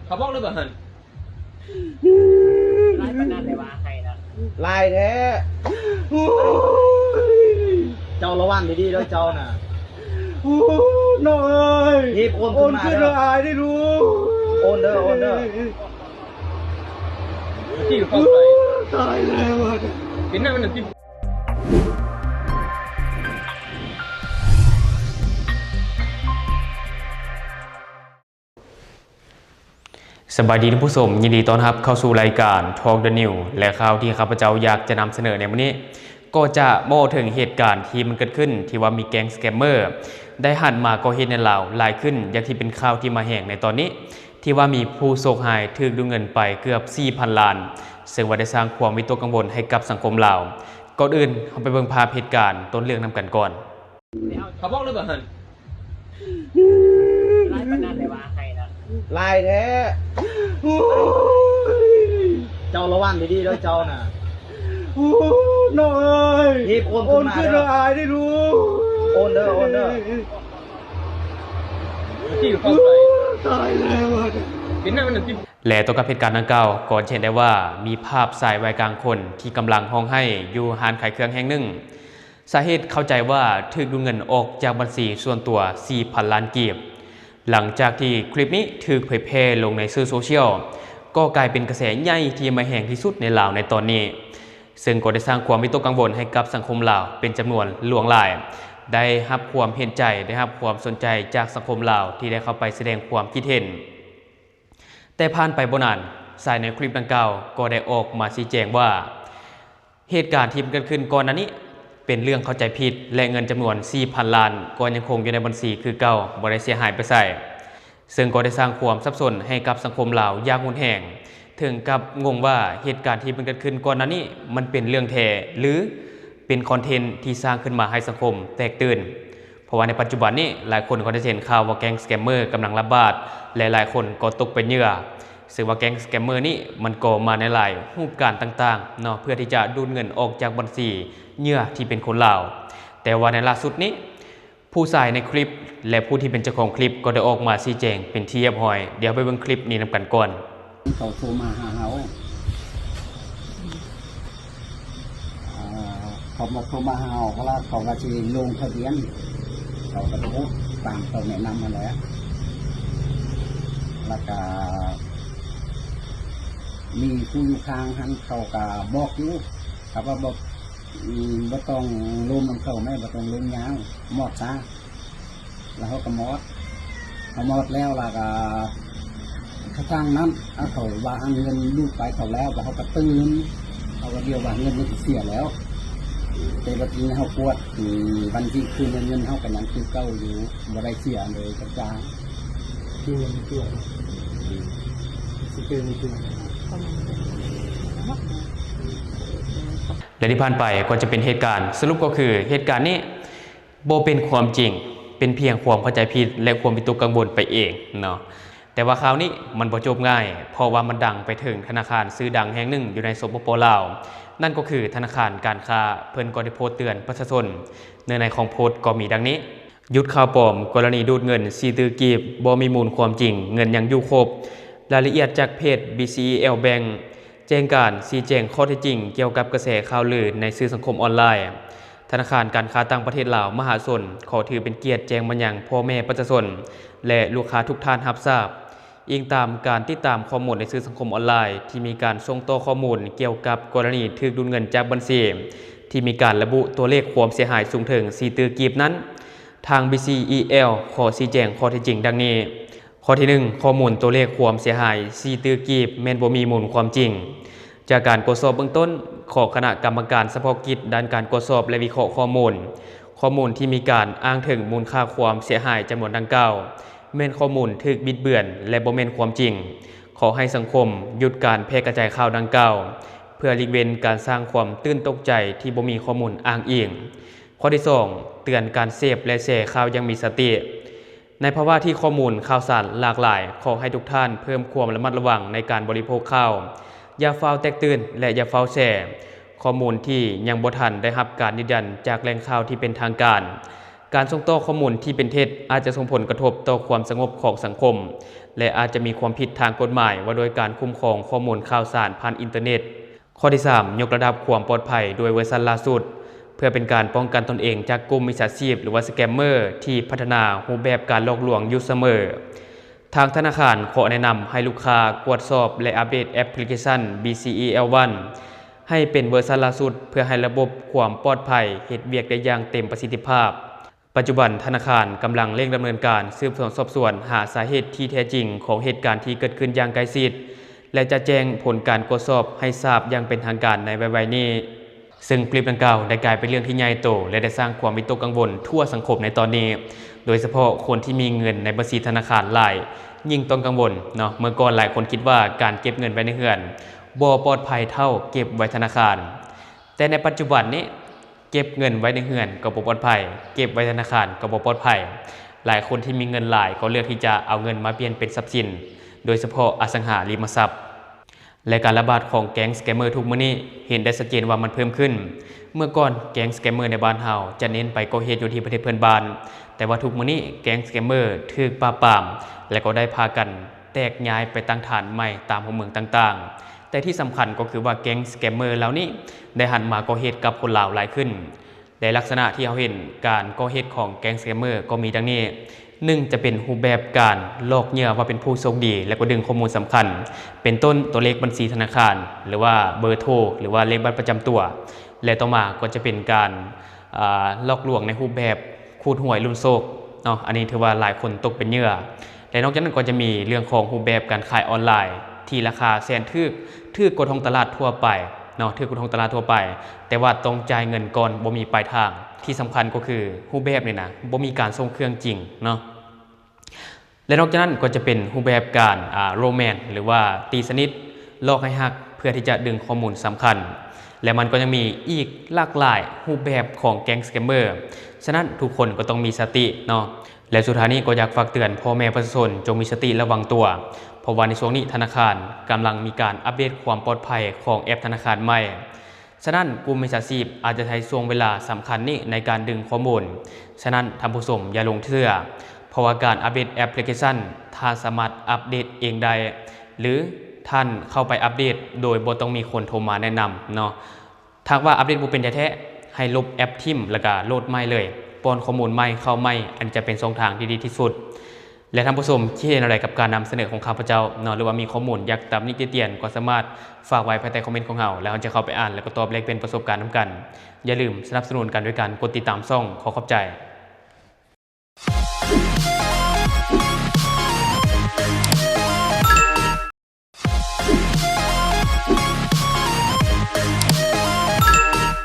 เขาบอกเลยแบบนั้นไล่ปนันเลยว่าให้นะลายแท้เจ้าระวังดีๆด้วยเจ้าน่ะน้อยรีบโอนขึ้นมาเด้อได้รู้โอนเด้อที่อยู่เข้าไปตายแล้ว เป็นหน้ามันหนึ่งที่สบายดีท่านผู้ชมยินดีต้อนรับเข้าสู่รายการ Talk the New และข่าวที่ข้าพเจ้าอยากจะนำเสนอในวันนี้ก็จะโม้ถึงเหตุการณ์ที่มันเกิดขึ้นที่ว่ามีแก๊งสแกมเมอร์ได้หันมาก่อเหตุในลาวหลายขึ้นอย่างที่เป็นข่าวที่มาแห่งในตอนนี้ที่ว่ามีผู้โศกหายถูกดูเงินไปเกือบ 4,000 ล้านซึ่งว่าได้สร้างความวิตกกังวลให้กับสังคมลาวก่อนอื่นเราไปเบิ่งภาพเหตุการณ์ต้นเรื่องนำกันก่อนเขาบอกเลยแบบนั้นไล่ปนันเลยว่าให้นะลายแท้เจ้าระวังดีๆด้วยเจ้าน่ะน้อยรีบโอนขึ้นมาเด้อได้รู้โอนเด้อที่อยู่เข้าไปตายแล้ว เป็นหน้ามันหนึ่งที่และต่อกับเหตุการณ์ดังกล่าวก่อนเห็นได้ว่ามีภาพชายวัยกลางคนที่กำลังห้องให้อยู่ร้านขายเครื่องแห่งหนึ่งสาเหตุเข้าใจว่าถูกดูเงินออกจากบัญชีส่วนตัว 4,000 ล้านกีบหลังจากที่คลิปนี้ถูกเผยแพร่ลงในสื่อโซเชียลก็กลายเป็นกระแสใหญ่ที่มาแห่งที่สุดในลาวในตอนนี้ซึ่งก็ได้สร้างความวิตกกังวลให้กับสังคมลาวเป็นจำนวนหลวงหลายได้รับความเห็นใจได้รับความสนใจจากสังคมลาวที่ได้เข้าไปแสดงความคิดเห็นแต่ผ่านไปบ่นานชายในคลิปดังกล่าวก็ได้ออกมาชี้แจงว่าเหตุการณ์ที่เกิดขึ้นก่อนหน้านี้เป็นเรื่องเข้าใจผิดและเงินจำนวน 4,000 ล้านก็ยังคงอยู่ในบัญชีคือเก่าบ่ได้เสียหายไปใส่ซึ่งก็ได้สร้างความสับสนให้กับสังคมลาวอย่างรุนแรงถึงกับงงว่าเหตุการณ์ที่เกิดขึ้นก่อนหน้านี้มันเป็นเรื่องแท้หรือเป็นคอนเทนต์ที่สร้างขึ้นมาให้สังคมแตกตื่นเพราะว่าในปัจจุบันนี้หลายคนก็ได้เห็นข่าวว่าแก๊งสแกมเมอร์กำลังระบาดและหลายคนก็ตกเป็นเหยื่อซึ่งว่าแก๊งสแกมเมอร์นี้มันก่อมาในหลายรูปการต่างๆเนาะเพื่อที่จะดูดเงินออกจากบัญชีเหยื่อที่เป็นคนลาวแต่ว่าในล่าสุดนี้ผู้ชายในคลิปและผู้ที่เป็นเจ้าของคลิปก็ได้ออกมาชี้แจงเป็นที่เรียบร้อยเดี๋ยวไปเบิ่งคลิปนี้นำกันก่อนเขาโทรมาหาเขาเขามาโทรมาหาเขาแล้วเขาก็จะลงทะเบียนเขาก็จะตามเขาแนะนำมาแล้วแล้วก็มีผู้อยู่ข้างหันเขาก็บอกอยู่เขาก็บอกบ่ต้องร่วมน้ำเขาไม่บ่ต้องร่วมยางหมดซะแล้วเขาก็หมดแล้วแล้วก็เขาจ้างนั้นเขาว่าเงินลูกไปเขาแล้วแต่เขาก็ตื่นเขาก็เดียวว่าเงินมันเสียแล้วแต่บางทีเขาปวดวันที่คืนเงินเขากันยังคือเก้าอยู่บ่ได้เสียเลยกับจ้างคือและที่ผ่านไปก็จะเป็นเหตุการณ์สรุปก็คือเหตุการณ์นี้โบเป็นความจริงเป็นเพียงความเข้าใจผิดและความวิตกกังวลไปเองเนาะแต่ว่าคราวนี้มันบ่จบง่ายเพราะว่ามันดังไปถึงธนาคารชื่อดังแห่งหนึ่งอยู่ในสปป.ลาวนั่นก็คือธนาคารการค้าเพิ่นก็ได้โพสต์เตือนประชาชนเนื้อในของโพสต์ก็มีดังนี้หยุดข่าวปลอมกรณีดูดเงิน4 กีบบ่มีมูลความจริงเงินยังอยู่ครบรายละเอียดจากเพจ BCL Bank แจ้งการชี้แจงข้อเท็จจริงเกี่ยวกับกระแสข่าวลือในสื่อสังคมออนไลน์ธนาคารการค้าต่างประเทศลาวมหาชนขอถือเป็นเกียรติแจ้งมายังพ่อแม่ประชาชนและลูกค้าทุกท่านรับทราบอิงตามการติดตามข้อมูลในสื่อสังคมออนไลน์ที่มีการส่งต่อข้อมูลเกี่ยวกับกรณีถูกดูดเงินจากบัญชีที่มีการระบุตัวเลขความเสียหายสูงถึง4 กีบนั้นทาง BCEL ขอชี้แจงข้อเท็จจริงดังนี้ข้อที่1ข้อมูลตัวเลขความเสียหาย4 กีบแม่นบ่มีมูลความจริงจากการตรวจสอบเบื้องต้นของคณะกรรมการเฉพาะกิจด้านการตรวจสอบและวิเคราะห์ข้อมูลที่มีการอ้างถึงมูลค่าความเสียหายจำนวนดังกล่าวแม่นข้อมูลถูกบิดเบือนและบ่แม่นความจริงขอให้สังคมหยุดการแพร่กระจายข่าวดังกล่าวเพื่อหลีกเว้นการสร้างความตื่นตกใจที่บ่มีข้อมูลอ้างอิงข้อที่2เตือนการเสพและแชร์ข่าวอย่างมีสติในภาวะที่ข้อมูลข่าวสารหลากหลายขอให้ทุกท่านเพิ่มความระมัดระวังในการบริโภคข่าวอย่าเฝ้าแตกตื่นและอย่าเฝ้าแชร์ข้อมูลที่ยังบ่ทันได้รับการยืนยันจากแหล่งข่าวที่เป็นทางการส่งต่อข้อมูลที่เป็นเท็จอาจจะส่งผลกระทบต่อความสงบของสังคม และอาจจะมีความผิดทางกฎหมายว่าโดยการคุ้มครองข้อมูลข่าวสารผ่านอินเทอร์เน็ตข้อที่ 3 ยกระดับความปลอดภัยโดยเวอร์ชันล่าสุดเพื่อเป็นการป้องกันตนเองจากกลุ่มมิจฉาชีพหรือว่าสแกมเมอร์ที่พัฒนารูปแบบการหลอกลวงอยู่เสมอทางธนาคารขอแนะนำให้ลูกค้ากวดสอบและอัปเดตแอปพลิเคชัน BCEL1 ให้เป็นเวอร์ชันล่าสุดเพื่อให้ระบบความปลอดภัยเฮ็ดเวียกได้อย่างเต็มประสิทธิภาพปัจจุบันธนาคารกำลังเร่งดำเนินการสืบสวนสอบสวนหาสาเหตุที่แท้จริงของเหตุการณ์ที่เกิดขึ้นอย่างใกล้ชิดและจะแจ้งผลการตรวจสอบให้ทราบอย่างเป็นทางการในไวๆนี้ซึ่งคลิปดังกล่าวได้กลายเป็นเรื่องที่ใหญ่โตและได้สร้างความวิตกกังวลทั่วสังคมในตอนนี้โดยเฉพาะคนที่มีเงินในบัญชีธนาคารหลายยิ่งต้องกังวลเนาะเมื่อก่อนหลายคนคิดว่าการเก็บเงินไว้ในเรือนบ่ปลอดภัยเท่าเก็บไว้ธนาคารแต่ในปัจจุบันนี้เก็บเงินไว้ในเรือนก็บ่ปลอดภัยเก็บไว้ธนาคารก็บ่ปลอดภัยหลายคนที่มีเงินหลายก็เลือกที่จะเอาเงินมาเปลี่ยนเป็นทรัพย์สินโดยเฉพาะอสังหาริมทรัพย์และการระบาดของแก๊งสแกมเมอร์ทุกมื้อนี้เห็นได้ชัดเจนว่ามันเพิ่มขึ้นเมื่อก่อนแก๊งสแกมเมอร์ในบ้านเฮาจะเน้นไปก่อเหตุอยู่ที่ประเทศเพื่อนบ้านแต่ว่าทุกมื้อนี้แก๊งสแกมเมอร์ถูกปราบปรามและก็ได้พากันแตกย้ายไปตั้งฐานใหม่ตามหัวเมืองต่างๆแต่ที่สำคัญก็คือว่าแก๊งสแกมเมอร์เหล่านี้ได้หันมาก่อเหตุกับคนลาวหลายขึ้นในลักษณะที่เราเห็นการก่อเหตุของแก๊งสแกมเมอร์ก็มีดังนี้1จะเป็นรูปแบบการหลอกเหยื่อว่าเป็นผู้โชคดีและก็ดึงข้อมูลสำคัญเป็นต้นตัวเลขบัญชีธนาคารหรือว่าเบอร์โทรหรือว่าเลขบัตรประจำตัวและต่อมาก็จะเป็นการหลอกลวงในรูปแบบขูดหวยลุ้นโชคเนาะอันนี้ถือว่าหลายคนตกเป็นเหยื่อและนอกจากนั้นก็จะมีเรื่องของรูปแบบการขายออนไลน์ที่ราคาแสนถูกกว่าท้องตลาดทั่วไปเนาะถูกกว่าท้องตลาดทั่วไปแต่ว่าต้องจ่ายเงินก่อนบ่มีปลายทางที่สำคัญก็คือรูปแบบนี่นะบ่มีการส่งเครื่องจริงเนาะและนอกจากนั้นก็จะเป็นรูปแบบการโรแมนต์หรือว่าตีสนิทหลอกให้ฮักเพื่อที่จะดึงข้อมูลสำคัญและมันก็ยังมีอีกหลากหลายรูปแบบของแก๊งสแกมเมอร์ฉะนั้นทุกคนก็ต้องมีสติเนาะและสุดท้ายนี้ก็อยากฝากเตือนพ่อแม่ประชาชนจงมีสติระวังตัวเพราะว่าในช่วงนี้ธนาคารกำลังมีการอัปเดตความปลอดภัยของแอปธนาคารใหม่ฉะนั้นกลุ่มมิจฉาชีพอาจจะใช้ช่วงเวลาสำคัญนี้ในการดึงข้อมูลฉะนั้นท่านผู้ชมอย่าลงเชื่อเพราะว่าการอัปเดตแอปพลิเคชันท่านสามารถอัปเดตเองได้หรือท่านเข้าไปอัปเดตโดยบ่ต้องมีคนโทรมาแนะนำเนาะถ้าว่าอัปเดตบ่เป็นแท้ๆให้ลบแอปทิ่มแล้วก็โหลดใหม่เลยป้อนข้อมูลใหม่เข้าใหม่อันจะเป็นช่องทางที่ดีที่สุดและท่านผู้ชมคิดเห็นอะไรกับการนำเสนอของข้าพเจ้าเนาะหรือว่ามีข้อมูลอยากตำหนิติเตียนก็สามารถฝากไว้ภายใต้คอมเมนต์ของเราแล้วเราจะเข้าไปอ่านแล้วก็ตอบแลกเป็นประสบการณ์นำกันอย่าลืมสนับสนุนกันด้วยการกดติดตามช่องขอขอบใจ